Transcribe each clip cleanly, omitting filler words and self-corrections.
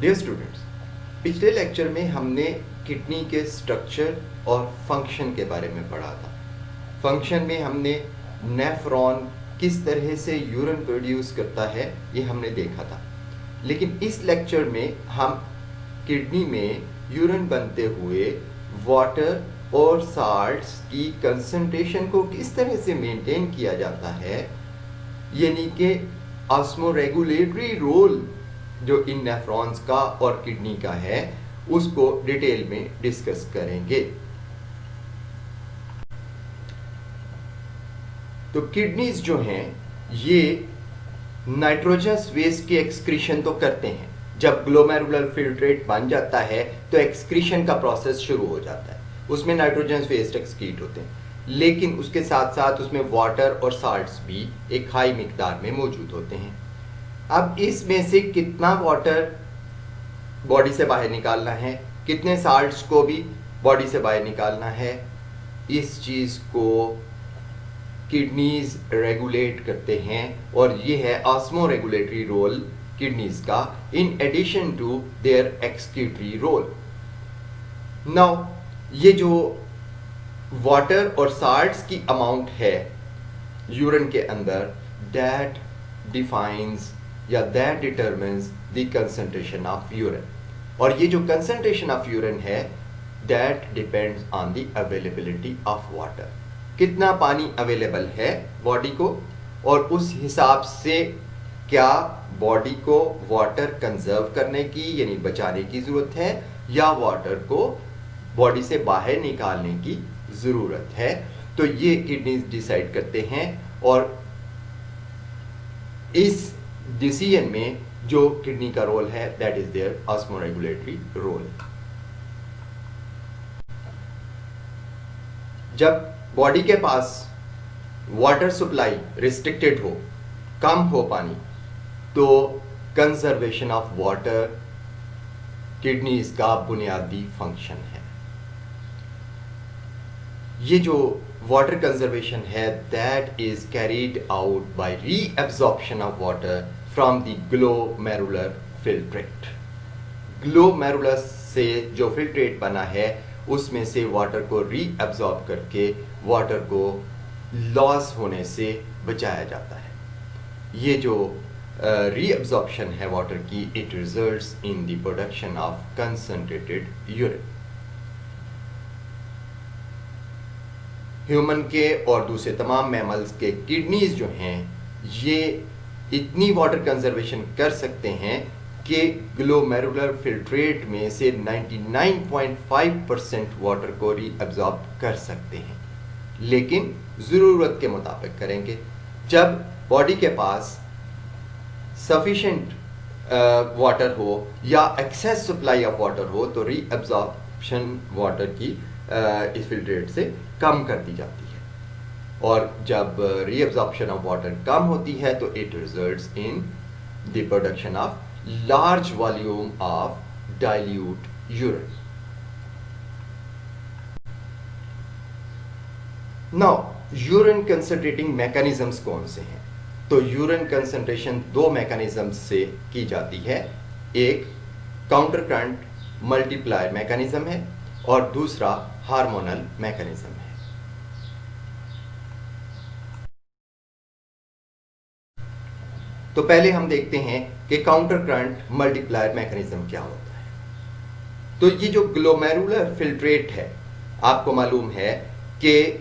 Dear students, पिछले lecture में हमने किडनी के स्ट्रक्चर और फंक्शन के बारे में पढ़ा था। फंक्शन में हमने नेफ्रॉन किस तरह से यूरिन प्रोड्यूस करता है ये हमने देखा था। लेकिन इस लेक्चर में हम किडनी में यूरिन बनते हुए वाटर और साल्ट्स की कंसंट्रेशन को किस तरह से मेंटेन किया जाता है, यानी कि ऑस्मोरेगुलेटरी रोल जो इन नेफ्रॉन्स का और किडनी का है, उसको डिटेल में डिस्कस करेंगे। तो किडनीज जो हैं ये नाइट्रोजनस वेस्ट की एक्सक्रीशन तो करते हैं। जब ग्लोमेरुलर फिल्ट्रेट बन जाता है तो एक्सक्रीशन का प्रोसेस शुरू हो जाता है, उसमें नाइट्रोजनस वेस्ट एक्सक्रीट होते हैं, लेकिन उसके साथ साथ उसमें वाटर और साल्ट्स भी एक हाई मिकदार में मौजूद होते हैं। अब इसमें से कितना वाटर बॉडी से बाहर निकालना है, कितने साल्ट्स को भी बॉडी से बाहर निकालना है, इस चीज़ को किडनीज रेगुलेट करते हैं और ये है ऑस्मोरेगुलेटरी रोल किडनीज का, in addition to their excretory role. Now ये जो वाटर और साल्ट्स की अमाउंट है यूरिन के अंदर, दैट डिफाइंस या that determines the concentration of urine. और ये जो कंसंट्रेशन ऑफ यूरिन है that depends on the availability of water. कितना पानी अवेलेबल है बॉडी को, और उस हिसाब से क्या बॉडी को वाटर कंजर्व करने की यानी बचाने की जरूरत है या वाटर को बॉडी से बाहर निकालने की जरूरत है। तो ये किडनीज डिसाइड करते हैं और इस डिसीजन में जो किडनी का रोल है दैट इज देयर ऑस्मोरेगुलेटरी रोल। जब बॉडी के पास वाटर सप्लाई रिस्ट्रिक्टेड हो, कम हो पानी, तो कंजर्वेशन ऑफ वाटर किडनीज का बुनियादी फंक्शन है। ये जो वाटर कंजर्वेशन है that is carried out by reabsorption of water from the glomerular filtrate. Glomerulus से जो फिल्ट्रेट बना है उसमें से वाटर को रीअब्जॉर्ब करके वाटर को लॉस होने से बचाया जाता है। ये जो रीअब्जॉर्प्शन है वाटर की, it results in the production of concentrated urine. Human के और दूसरे तमाम मैमल्स के किडनीज जो हैं ये इतनी वाटर कंजर्वेशन कर सकते हैं कि ग्लोमेरुलर फिल्ट्रेट में से 99.5% वाटर को रीअब्जॉर्ब कर सकते हैं, लेकिन ज़रूरत के मुताबिक करेंगे। जब बॉडी के पास सफिशेंट वाटर हो या एक्सेस सप्लाई ऑफ वाटर हो तो रीअब्जॉर्प्शन वाटर की इस फिल्ट्रेट से कम कर दी जाती है, और जब रीअब्जॉर्प्शन ऑफ वाटर कम होती है तो it results in the production of large volume of dilute urine. Now, urine concentrating mechanisms कौन से हैं? तो यूरिन कंसंट्रेशन दो मैकेनिज्म से की जाती है। एक काउंटर करंट मल्टीप्लायर मैकेनिज्म है और दूसरा हार्मोनल मैकेनिज्म है। तो पहले हम देखते हैं कि काउंटर करंट मल्टीप्लायर मैकेनिज्म क्या होता है। तो ये जो ग्लोमेरुलर फिल्ट्रेट है, आपको मालूम है कि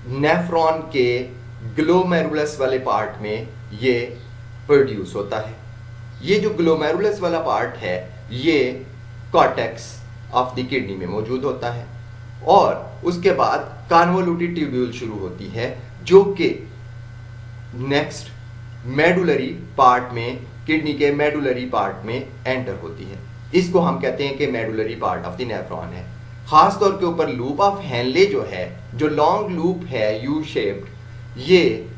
नेफ्रॉन के ग्लोमेरुलस वाले पार्ट में ये प्रोड्यूस होता है। ये जो ग्लोमेरुलस वाला पार्ट है ये कॉर्टेक्स ऑफ द किडनी में मौजूद होता है, और उसके बाद कन्वोल्यूटेड ट्यूब्यूल शुरू होती है जो कि नेक्स्ट मेडुलरी पार्ट में, किडनी के मेडुलरी पार्ट में एंटर होती है। इसको हम कहते हैं कि medullary part of the nephron है। खास तौर के ऊपर लूप ऑफ हेनले जो है, जो लॉन्ग लूप है यू शेप्ड, ये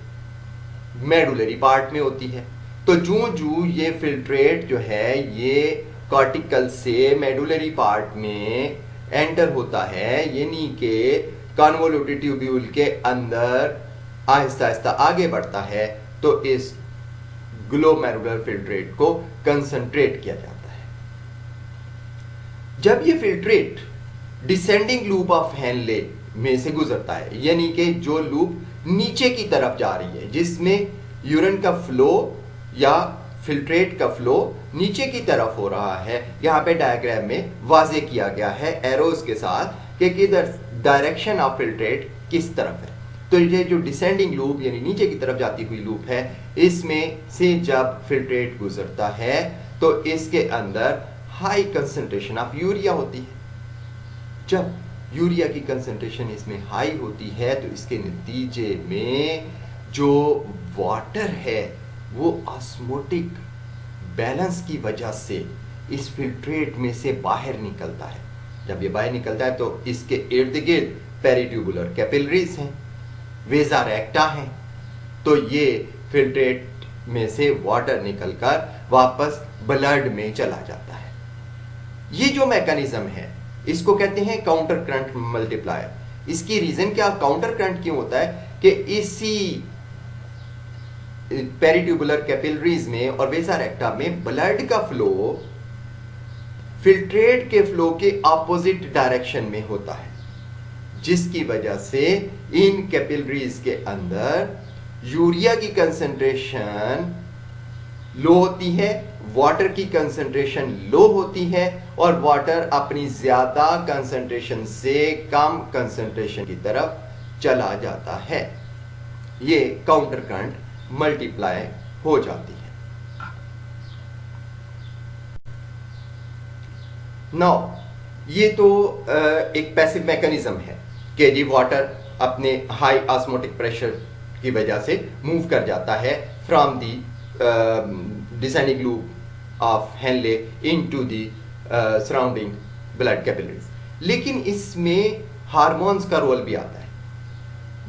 मेडुलरी पार्ट में होती है। तो जूं ये फिल्ट्रेट जो है ये कॉर्टिकल से मेडुलरी पार्ट में एंटर होता है, यानी कि कन्वोल्यूटेड ट्यूब्यूल के अंदर आहिस्ता आहिस्ता आगे बढ़ता है, तो इस ग्लोमेरुलर फिल्ट्रेट को कंसंट्रेट किया जाता है। जब ये filtrate descending loop of Henle में से गुजरता है, यानी कि जो लूप नीचे की तरफ जा रही है, जिसमें यूरिन का फ्लो या फिल्ट्रेट का फ्लो नीचे की तरफ हो रहा है, यहाँ पे डायग्राम में वाजे किया गया है एरोज के साथ कि किधर डायरेक्शन ऑफ फिल्ट्रेट किस तरफ है। तो ये जो डिसेंडिंग लूप यानी नीचे की तरफ जाती हुई लूप है, इसमें से जब फिल्ट्रेट गुजरता है तो इसके अंदर हाई कंसंट्रेशन ऑफ यूरिया होती है। जब यूरिया की कंसंट्रेशन इसमें हाई होती है तो इसके नतीजे में जो वाटर है वो ऑस्मोटिक बैलेंस की वजह से इस फिल्ट्रेट में से बाहर निकलता है। जब ये बाहर निकलता है तो इसके इर्द गिर्द पेरिट्यूबुलर कैपिलरीज हैं, वेजा रेक्टा हैं, तो ये फिल्ट्रेट में से वाटर निकलकर वापस ब्लड में चला जाता है। ये जो मैकेनिज्म है इसको कहते हैं काउंटर करंट मल्टीप्लायर। इसकी रीजन क्या, काउंटर करंट क्यों होता है कि इसी पेरिट्यूबुलर कैपिलरीज में और वेसा रेक्टा में ब्लड का फ्लो फिल्ट्रेट के फ्लो के ऑपोजिट डायरेक्शन में होता है, जिसकी वजह से इन कैपिलरीज के अंदर यूरिया की कंसंट्रेशन लो होती है, वाटर की कंसंट्रेशन लो होती है और वाटर अपनी ज्यादा कंसंट्रेशन से कम कंसंट्रेशन की तरफ चला जाता है। ये काउंटर करंट मल्टीप्लाई हो जाती है। नाउ ये तो एक पैसिव मैकेनिज्म है कि जी वाटर अपने हाई ऑस्मोटिक प्रेशर की वजह से मूव कर जाता है from the descending loop of Henle into the surrounding blood capillaries. लेकिन इसमें हार्मोन्स का रोल भी आता है।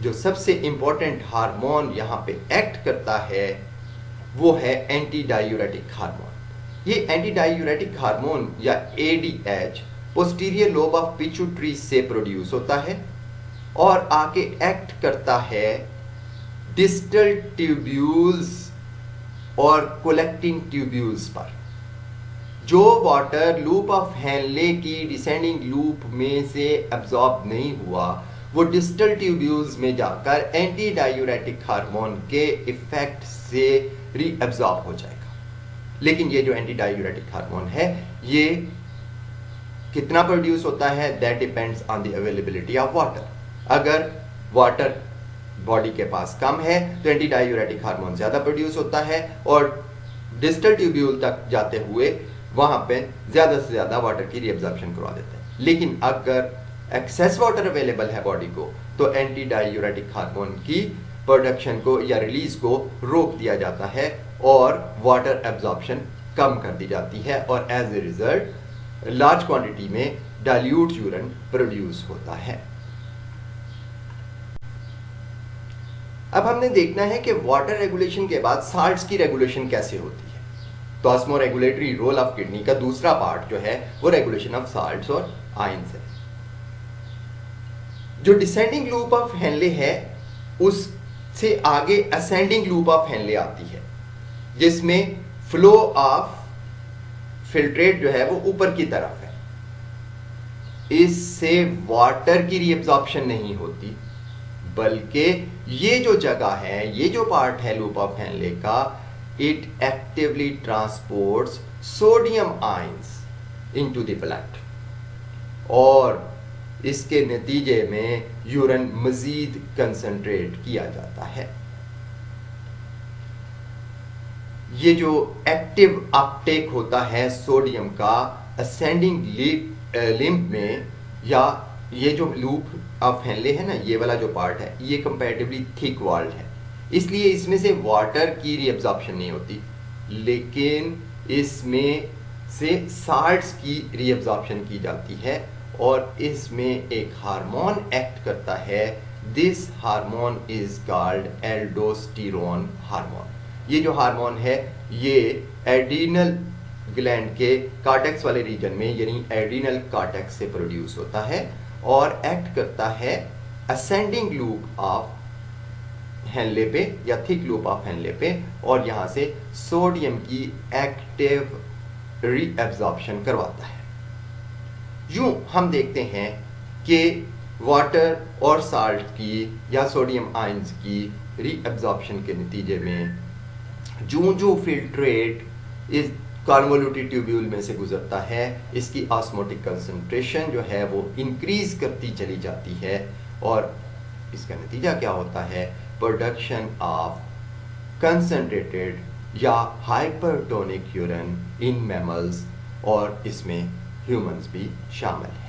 जो सबसे इंपॉर्टेंट हार्मोन यहाँ पे एक्ट करता है वो है एंटी डायूरेटिक हार्मोन। ये एंटी डायूरेटिक हार्मोन या ADH posterior lobe of pituitary से प्रोड्यूस होता है और आके एक्ट करता है डिस्टल ट्यूब्यूल्स और कलेक्टिंग ट्यूब्यूल्स पर। जो वाटर लूप ऑफ हेनले की डिसेंडिंग लूप में से एब्जॉर्ब नहीं हुआ वो डिस्टल ट्यूब्यूल्स में जाकर एंटी डायूरेटिक हार्मोन के इफेक्ट से रीअब्जॉर्ब हो जाएगा। लेकिन ये जो एंटी डायूरेटिक हार्मोन है ये कितना प्रोड्यूस होता है, that depends on the availability of water. अगर वाटर बॉडी के पास कम है तो एंटी डायूरेटिक हार्मोन ज्यादा प्रोड्यूस होता है और डिस्टल ट्यूब्यूल तक जाते हुए वहां पे ज्यादा से ज्यादा वाटर की रीअब्जॉर्प्शन करवा देते हैं। लेकिन अगर एक्सेस वाटर अवेलेबल है बॉडी को तो एंटी डायूरेटिक हार्मोन की प्रोडक्शन को या रिलीज को रोक दिया जाता है और वाटर एब्जॉर्प्शन कम कर दी जाती है और as a result large quantity में डाइल्यूट यूरिन प्रोड्यूस होता है। अब हमने देखना है कि वाटर रेगुलेशन के बाद साल्ट्स की रेगुलेशन कैसे होती है। तो ऑस्मोरेगुलेटरी रोल ऑफ किडनी का दूसरा पार्ट जो है वो रेगुलेशन ऑफ साल्ट्स और आयंस है। जो डिसेंडिंग लूप ऑफ हेनले है उससे आगे असेंडिंग लूप ऑफ हेनले आती है, जिसमें फ्लो ऑफ फिल्ट्रेट जो है वो ऊपर की तरफ है। इससे वाटर की रीअब्जॉर्प्शन नहीं होती, बल्कि ये जो जगह है, ये जो पार्ट है लूप ऑफ हेनले का, it actively transports sodium ions into the blood और इसके नतीजे में यूरिन मजीद कंसंट्रेट किया जाता है। ये जो एक्टिव अपटेक होता है सोडियम का असेंडिंग लिम्फ में, या ये जो लूप ऑफ हेनले है ना, ये वाला जो पार्ट है ये कंपैरेटिवली थिक वॉल्ड है, इसलिए इसमें से वाटर की रीअब्जॉर्प्शन नहीं होती, लेकिन इसमें से साल्ट्स की रीअब्जॉर्प्शन की जाती है और इसमें एक हार्मोन एक्ट करता है। This hormone is called aldosterone hormone. ये जो हार्मोन है ये एड्रीनल ग्लैंड के कार्टेक्स वाले रीजन में यानी एड्रीनल कार्टेक्स से प्रोड्यूस होता है और एक्ट करता है असेंडिंग लूप ऑफ हेनले पे या थिक लूप ऑफ हेनले पे और यहाँ से सोडियम की एक्टिव रीअब्जॉर्प्शन करवाता है। यूं हम देखते हैं कि वाटर और साल्ट की या सोडियम आयंस की रीअब्जॉर्प्शन के नतीजे में जो फिल्ट्रेट इस कॉन्वोल्यूटेड ट्यूब्यूल में से गुजरता है, इसकी ऑस्मोटिक कंसंट्रेशन जो है वो इंक्रीज करती चली जाती है और इसका नतीजा क्या होता है? प्रोडक्शन ऑफ कंसंट्रेटेड या हाइपरटोनिक यूरिन इन मैमल्स, और इसमें ह्यूमंस भी शामिल हैं।